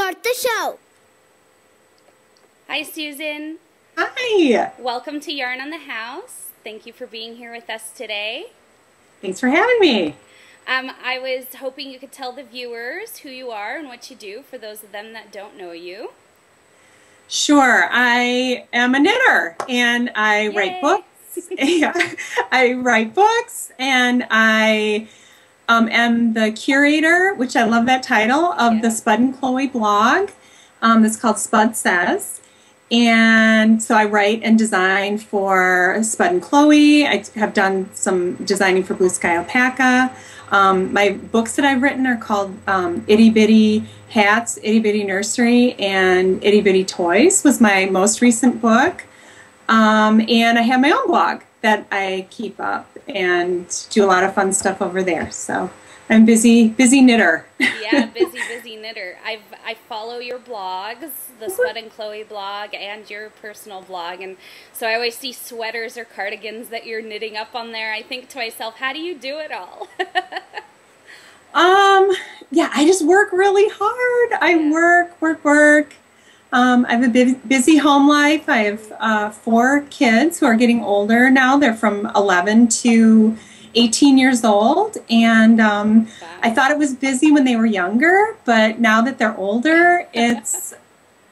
Start the show. Hi, Susan. Hi. Welcome to Yarn on the House. Thank you for being here with us today. Thanks for having me. I was hoping you could tell the viewers who you are and what you do for those of them that don't know you. Sure. I am a knitter and I write books. I write books and I am the curator, which I love that title, of the Spud and Chloe blog. That's called Spud Says. And so I write and design for Spud and Chloe. I have done some designing for Blue Sky Alpaca. My books that I've written are called Itty Bitty Hats, Itty Bitty Nursery, and Itty Bitty Toys was my most recent book. And I have my own blog that I keep up and do a lot of fun stuff over there. So I'm busy knitter. Yeah, busy knitter. I follow your blogs, the Spud and Chloe blog and your personal blog, and so I always see sweaters or cardigans that you're knitting up on there. I think to myself, how do you do it all? Yeah, I just work really hard. I work. I have a busy home life. I have 4 kids who are getting older now. They're from 11 to 18 years old, and I thought it was busy when they were younger, but now that they're older, it's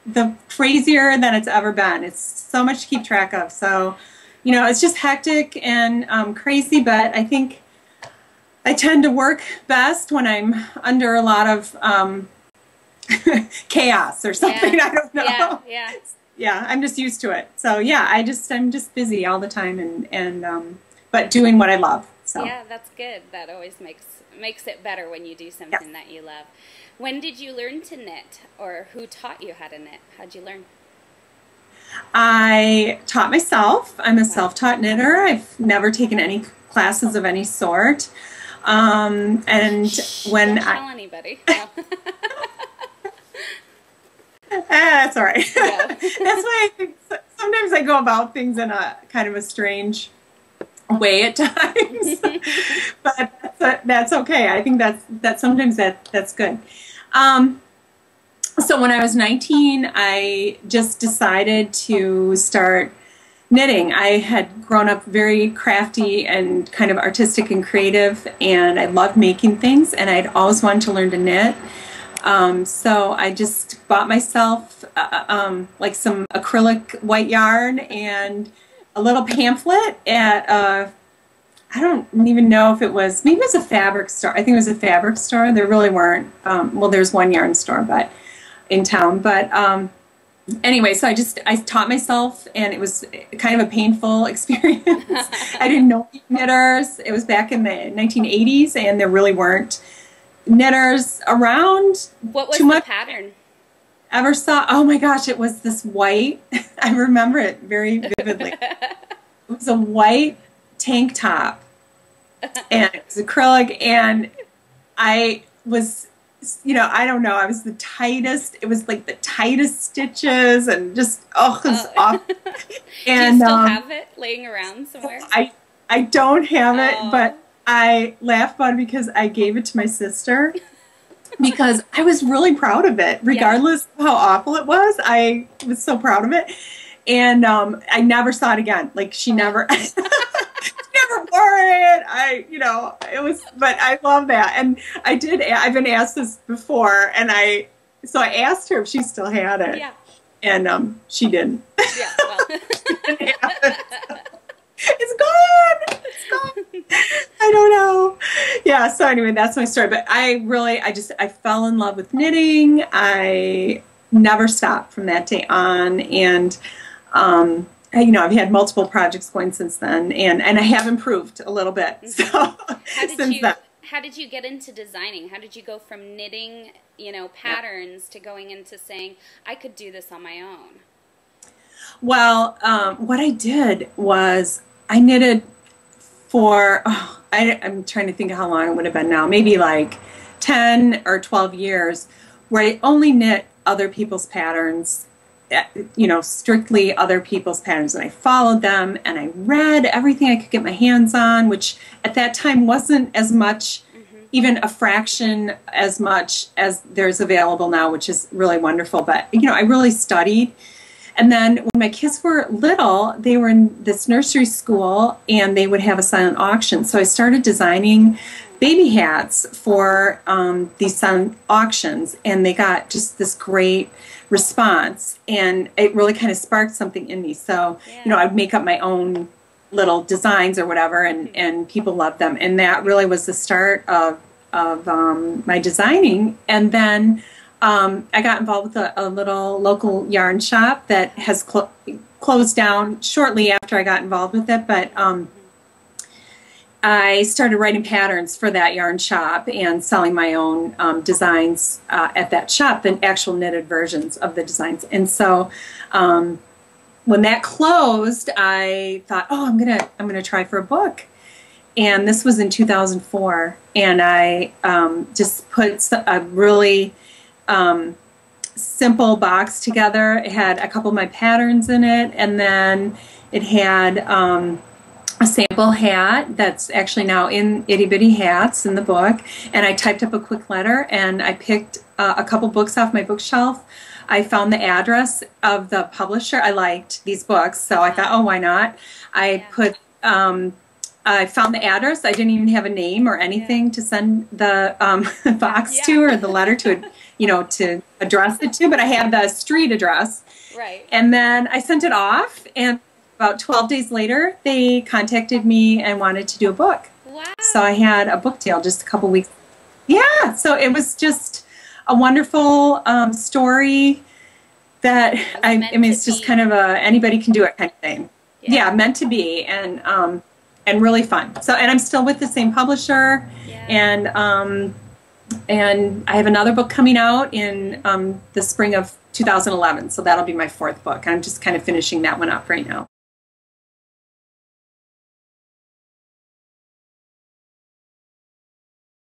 the crazier than it's ever been. It's so much to keep track of. So, you know, it's just hectic and crazy, but I think I tend to work best when I'm under a lot of chaos or something. Yeah. I don't know. Yeah, I'm just used to it. So yeah, I'm just busy all the time and but doing what I love. So yeah, that's good. That always makes it better when you do something that you love. When did you learn to knit, or who taught you how to knit? How'd you learn? I taught myself. I'm a self-taught knitter. I've never taken any classes of any sort. And when don't tell anybody. No. That's all right. Yeah. That's why sometimes I go about things in a kind of a strange way at times, but that's okay. I think that sometimes that's good. So when I was 19, I just decided to start knitting. I had grown up very crafty and kind of artistic and creative, and I loved making things, and I'd always wanted to learn to knit. So I just bought myself like some acrylic white yarn and a little pamphlet at I don't even know if it was, maybe it was a fabric store. I think it was a fabric store. There really weren't, well, there's one yarn store in town, but anyway, so I taught myself, and it was kind of a painful experience. I didn't know knitters. It was back in the 1980s, and there really weren't knitters around. What was too much. The pattern? Ever saw? Oh my gosh, it was this white. I remember it very vividly. It was a white tank top, and it was acrylic, and I was, you know, I don't know, I was the tightest. It was like the tightest stitches, and just it was awful. And do you still have it laying around somewhere? I don't have it, but I laugh about it because I gave it to my sister because I was really proud of it, regardless of how awful it was. I was so proud of it, and I never saw it again. Like, she never, she never wore it. It was, but I love that, and I've been asked this before, and so I asked her if she still had it, and she didn't. Yeah, well. It's gone. It's gone. I don't know. Yeah, so anyway, that's my story. But I fell in love with knitting. I never stopped from that day on. And, I've had multiple projects going since then. And I have improved a little bit. So since then. How did you get into designing? How did you go from knitting, patterns to going into saying, I could do this on my own? Well, what I did was I knitted for, I'm trying to think of how long it would have been now, maybe like 10 or 12 years, where I only knit other people's patterns, strictly other people's patterns. And I followed them, and I read everything I could get my hands on, which at that time wasn't as much even a fraction as much as there's available now, which is really wonderful. But, I really studied. And then when my kids were little, they were in this nursery school and they would have a silent auction. So I started designing baby hats for these silent auctions, and they got just this great response. And it really kind of sparked something in me. So, I'd make up my own little designs or whatever, and people loved them. And that really was the start of my designing. And then I got involved with a little local yarn shop that has closed down shortly after I got involved with it, but I started writing patterns for that yarn shop and selling my own designs at that shop, the actual knitted versions of the designs. And so when that closed, I thought, I'm gonna try for a book. And this was in 2004, and I just put a really simple box together. It had a couple of my patterns in it, and then it had a sample hat that's actually now in Itty Bitty Hats in the book, and I typed up a quick letter, and I picked a couple books off my bookshelf. I found the address of the publisher. I liked these books, so I thought, why not? I found the address. I didn't even have a name or anything to send the box to, or the letter to, to address it to, but I had the street address. Right. And then I sent it off, and about 12 days later, they contacted me and wanted to do a book. Wow. So I had a book deal just a couple weeks. Yeah, so it was just a wonderful story that, it's just kind of a anybody can do it kind of thing. Yeah, meant to be, and really fun. So, and I'm still with the same publisher, and I have another book coming out in the spring of 2011. So that'll be my fourth book. I'm just kind of finishing that one up right now.